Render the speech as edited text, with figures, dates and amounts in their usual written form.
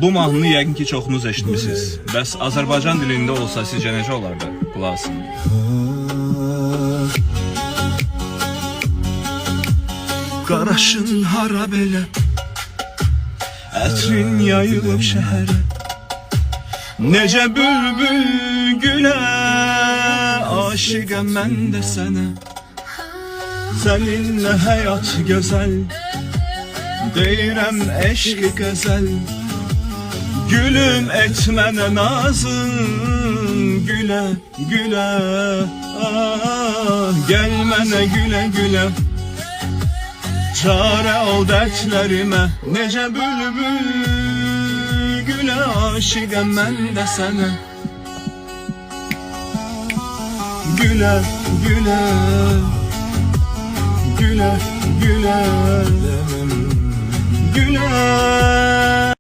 Bu mahnını yəqin ki çoxunuz eşitmişsiniz. Bəs Azərbaycan dilində olsa sizcə necə olardı? Qulaq asın. Qaraşın hara belə, ətrin yayılıb şəhərə. Necə bülbül gülə, aşiqəm mən də sənə. Səninlə həyat gözəl, deyirəm eşqi qəzəl. Gülüm etmənə nazın, gülə gülə, gəl mənə gülə gülə. Çare ol dərdlərimə, necə bülbül gülə, aşiqəm mən də sənə. Gülə gülə, gülə gülə, gülə